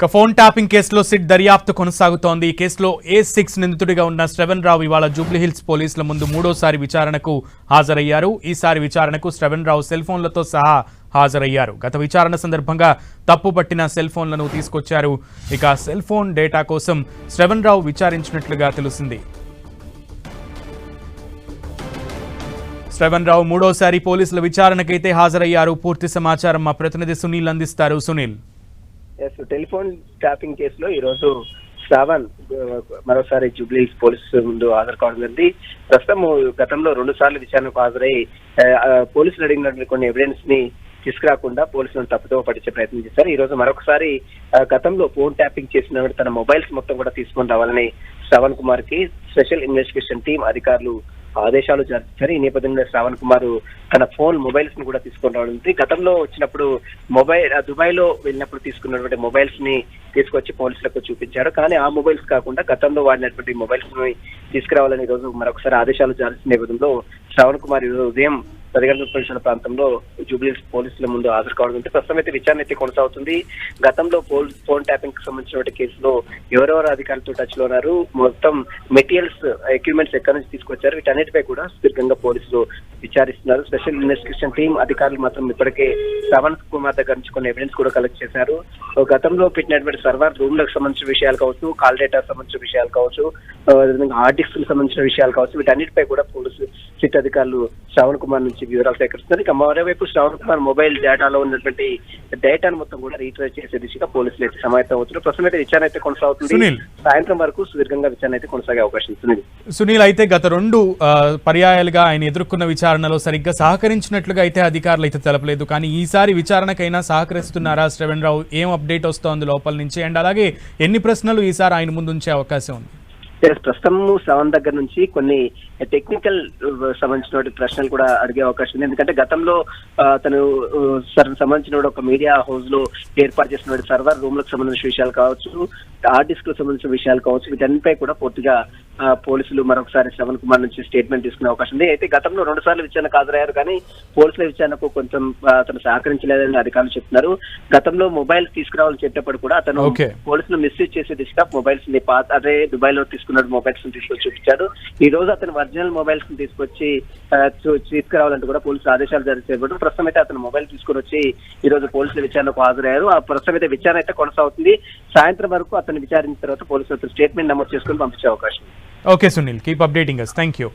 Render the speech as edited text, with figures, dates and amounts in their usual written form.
ఇక phone tapping కేసులో SIT దర్యాప్తు కొనసాగుతోంది. ఈ కేసులో A6 నిందితుడిగా ఉన్న శ్రవణ్ రావు ఇవాళ జూబ్లీహిల్స్ పోలీసుల ముందు మూడోసారి విచారణకు హాజరయ్యారు. ఈసారి విచారణకు శ్రవణ్ రావు సెల్ ఫోన్లతో సహా హాజరయ్యారు. గత విచారణ సందర్భంగా తప్పుపట్టిన సెల్ ఫోన్లను తీసుకొచ్చారు. ఇక సెల్ ఫోన్ డేటా కోసం శ్రవణ్ రావు విచారించినట్లుగా తెలిసింది. శ్రవణ్ రావు మూడోసారి పోలీసుల విచారణకైతే హాజరయ్యారు. పూర్తి సమాచారం మా ప్రతినిధి సునీల్ అందిస్తారు. సునీల్, టెలిఫోన్ ట్యాపింగ్ కేసులో ఈ రోజు శ్రావణ్ మరోసారి జూబ్లీహిల్స్ పోలీసు ముందు హాజరు కావడం జరిగింది. ప్రస్తుతం గతంలో 2 సార్లు విచారణకు హాజరై పోలీసులు అడిగినటువంటి కొన్ని ఎవిడెన్స్ ని తీసుకురాకుండా పోలీసులను తప్పుదోవ పట్టించే ప్రయత్నం చేశారు. ఈ రోజు మరొకసారి గతంలో ఫోన్ ట్యాపింగ్ చేసిన తన మొబైల్స్ మొత్తం కూడా తీసుకొని రావాలని శ్రవణ్ కుమార్ కి స్పెషల్ ఇన్వెస్టిగేషన్ టీం అధికారులు ఆదేశాలు జారీ చేశారు. ఈ నేపథ్యంలో శ్రవణ్ కుమార్ తన మొబైల్స్ ని కూడా తీసుకొని రావడం గతంలో వచ్చినప్పుడు దుబాయ్ లో వెళ్ళినప్పుడు తీసుకున్నటువంటి మొబైల్స్ ని తీసుకొచ్చి పోలీసులకు చూపించారు. కానీ ఆ మొబైల్స్ కాకుండా గతంలో వాడినటువంటి మొబైల్స్ ని తీసుకురావాలని ఈ రోజు మరొకసారి ఆదేశాలు జారీ చేసిన నేపథ్యంలో శ్రవణ్ కుమార్ ఈ రోజు ఉదయం 10 గంటల పరిసర ప్రాంతంలో జూబ్లీహిల్స్ పోలీసుల ముందు హాజరు కావడం ప్రస్తుతం అయితే విచారణ అయితే కొనసాగుతుంది. గతంలో ఫోన్ ట్యాపింగ్ కి సంబంధించిన కేసులో ఎవరెవరు అధికారులతో టచ్ లో ఉన్నారు, మొత్తం మెటీరియల్స్ ఎక్విప్మెంట్స్ ఎక్కడి నుంచి తీసుకొచ్చారు, వీటన్నిటిపై కూడా సుదీర్ఘంగా పోలీసులు విచారిస్తున్నారు. స్పెషల్ ఇన్వెస్టిగేషన్ టీం అధికారులు మాత్రం ఇప్పటికే శ్రవణ్ కుమార్ దగ్గర నుంచి కొన్ని ఎవిడెన్స్ కూడా కలెక్ట్ చేశారు. గతంలో పెట్టినటువంటి సర్వర్ రూమ్లకు సంబంధించిన విషయాలు కావచ్చు, కాల్ డేటా సంబంధించిన విషయాలు కావచ్చు, హార్డ్ డిస్క్ కు సంబంధించిన విషయాలు కావచ్చు, వీటన్నిటిపై కూడా పోలీసు సిట్ అధికారులు శ్రవణ్ కుమార్ నుంచి వివరాలు సేకరిస్తున్నారు. ఇక మరోవైపు శ్రవణ్ కుమార్ మొబైల్ డేటాలో ఉన్నటువంటి డేటాను మొత్తం కూడా రీట్రైవ్ చేసే దిశగా పోలీసులు అయితే సమాయత్తం అవుతున్నారు. ప్రస్తుతం అయితే విచారణ అయితే కొనసాగుతుంది. సాయంత్రం వరకు సుదీర్ఘంగా విచారణ అయితే కొనసాగే అవకాశం ఉంది. సునీల్, అయితే గత 2 పర్యాయాలుగా ఆయన ఎదుర్కొన్న విచారణలో సరిగ్గా సహకరించినట్లుగా అయితే అధికారులు అయితే తెలపలేదు. కానీ ఈసారి విచారణకైనా సహకరిస్తున్నారా శ్రవణ్ రావు? ఏం అప్డేట్ వస్తోంది లోపల నుంచి? అండ్ అలాగే ఎన్ని ప్రశ్నలు ఈసారి ఆయన ముందు ఉంచే అవకాశం ఉంది? ప్రస్తుతం శ్రవణ్ దగ్గర నుంచి కొన్ని టెక్నికల్ సంబంధించిన ప్రశ్నలు కూడా అడిగే అవకాశం ఉంది. ఎందుకంటే గతంలో తను సంబంధించిన ఒక మీడియా హౌస్ లో ఏర్పాటు చేసిన సర్వర్ రూమ్ లకు సంబంధించిన విషయాలు కావచ్చు, హార్డ్ డిస్క్ కు సంబంధించిన విషయాలు కావచ్చు, వీటన్నిపై కూడా పూర్తిగా పోలీసులు మరొకసారి శ్రవణ్ కుమార్ నుంచి స్టేట్మెంట్ తీసుకునే అవకాశం ఉంది. అయితే గతంలో 2 సార్లు విచారణకు హాజరయ్యారు, కానీ పోలీసుల విచారణకు కొంచెం అతను సహకరించలేదని అధికారులు చెప్తున్నారు. గతంలో మొబైల్స్ తీసుకురావాలని చెప్పేటప్పుడు కూడా అతను పోలీసులు మిస్యూజ్ చేసే దిశగా మొబైల్స్ ని అదే దుబాయ్ లో తీసుకున్న మొబైల్స్ ని తీసుకొచ్చి చూపించాడు. ఈ రోజు అతను ఒరిజినల్ మొబైల్స్ ని తీసుకొచ్చి తీసుకురావాలంటూ కూడా పోలీసులు ఆదేశాలు జారీ చేయబడ్డారు. ప్రస్తుతం అయితే అతను మొబైల్ తీసుకుని వచ్చి ఈ రోజు పోలీసుల విచారణకు హాజరయ్యారు. ఆ ప్రస్తుతం అయితే విచారణ అయితే కొనసాగుతుంది. సాయంత్రం వరకు అతను విచారించిన తర్వాత పోలీసులు స్టేట్మెంట్ నమోదు చేసుకుని పంపించే అవకాశం. Okay Sunil, keep updating us. Thank you.